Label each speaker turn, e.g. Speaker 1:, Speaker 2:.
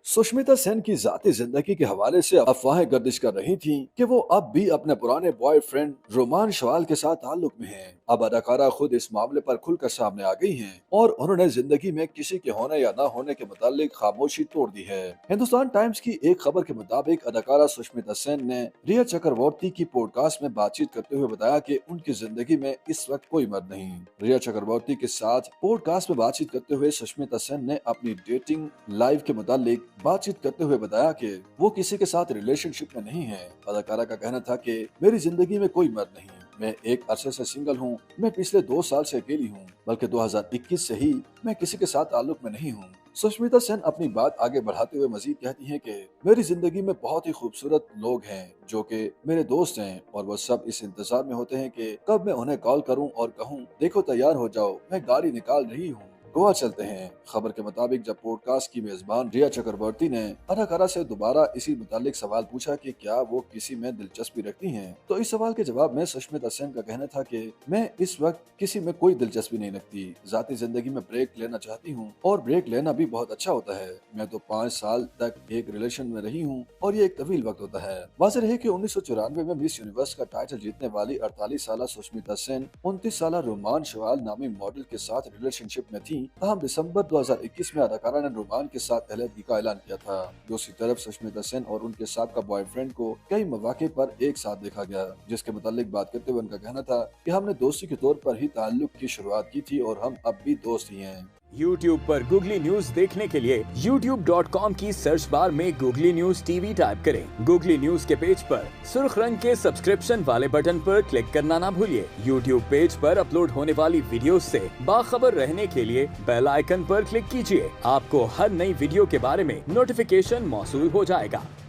Speaker 1: सुष्मिता सेन की जाती जिंदगी के हवाले से अफवाहें गर्दिश कर रही थीं कि वो अब भी अपने पुराने बॉयफ्रेंड रोमान शवाल के साथ ताल्लुक में हैं। अब अदाकारा खुद इस मामले पर खुलकर सामने आ गई हैं और उन्होंने जिंदगी में किसी के होने या न होने के मुतालिक खामोशी तोड़ दी है। हिंदुस्तान टाइम्स की एक खबर के मुताबिक अदाकारा सुष्मिता सेन ने रिया चक्रवर्ती की पॉडकास्ट में बातचीत करते हुए बताया कि उनकी जिंदगी में इस वक्त कोई मर्द नहीं। रिया चक्रवर्ती के साथ पॉडकास्ट में बातचीत करते हुए सुष्मिता सेन ने अपनी डेटिंग लाइफ के मुतालिक बातचीत करते हुए बताया कि वो किसी के साथ रिलेशनशिप में नहीं है। अदाकारा का कहना था कि मेरी जिंदगी में कोई मर्द नहीं, मैं एक अरसे से सिंगल हूँ, मैं पिछले 2 साल से अकेली हूँ, बल्कि 2021 से ही मैं किसी के साथ ताल्लुक में नहीं हूँ। सुष्मिता सेन अपनी बात आगे बढ़ाते हुए मजीद कहती हैं कि मेरी जिंदगी में बहुत ही खूबसूरत लोग हैं जो कि मेरे दोस्त हैं और वो सब इस इंतजार में होते हैं कि कब मैं उन्हें कॉल करूं और कहूं देखो तैयार हो जाओ, मैं गाड़ी निकाल रही हूं, गोवा चलते हैं। खबर के मुताबिक जब पॉडकास्ट की मेजबान रिया चक्रवर्ती ने अदाकारा से दोबारा इसी मुतालिक सवाल पूछा कि क्या वो किसी में दिलचस्पी रखती हैं, तो इस सवाल के जवाब में सुष्मिता सेन का कहना था कि मैं इस वक्त किसी में कोई दिलचस्पी नहीं रखती, जाती जिंदगी में ब्रेक लेना चाहती हूँ और ब्रेक लेना भी बहुत अच्छा होता है। मैं तो 5 साल तक एक रिलेशन में रही हूँ और ये एक तवील वक्त होता है। वाज़ेह रहे कि 1994 में मिस यूनिवर्स का टाइटल जीतने वाली 48 साल सुष्मिता सेन 29 साल रोमान शवाल नामी मॉडल के साथ रिलेशनशिप में थी। तहम दिसंबर 2021 में अदाकारा ने रोमान के साथ अलहदगी का ऐलान किया था। दूसरी तरफ सुष्मिता सेन और उनके साथ का बॉयफ्रेंड को कई मौके पर एक साथ देखा गया, जिसके मुतालिक बात करते हुए उनका कहना था कि हमने दोस्ती के तौर पर ही ताल्लुक की शुरुआत की थी और हम अब भी दोस्त ही हैं।
Speaker 2: YouTube पर गूगली न्यूज देखने के लिए youtube.com की सर्च बार में गूगली न्यूज टीवी टाइप करें। गूगली न्यूज के पेज पर सुर्ख रंग के सब्सक्रिप्शन वाले बटन पर क्लिक करना ना भूलिए। YouTube पेज पर अपलोड होने वाली वीडियोस से बाखबर रहने के लिए बेल आइकन पर क्लिक कीजिए। आपको हर नई वीडियो के बारे में नोटिफिकेशन मौसूल हो जाएगा।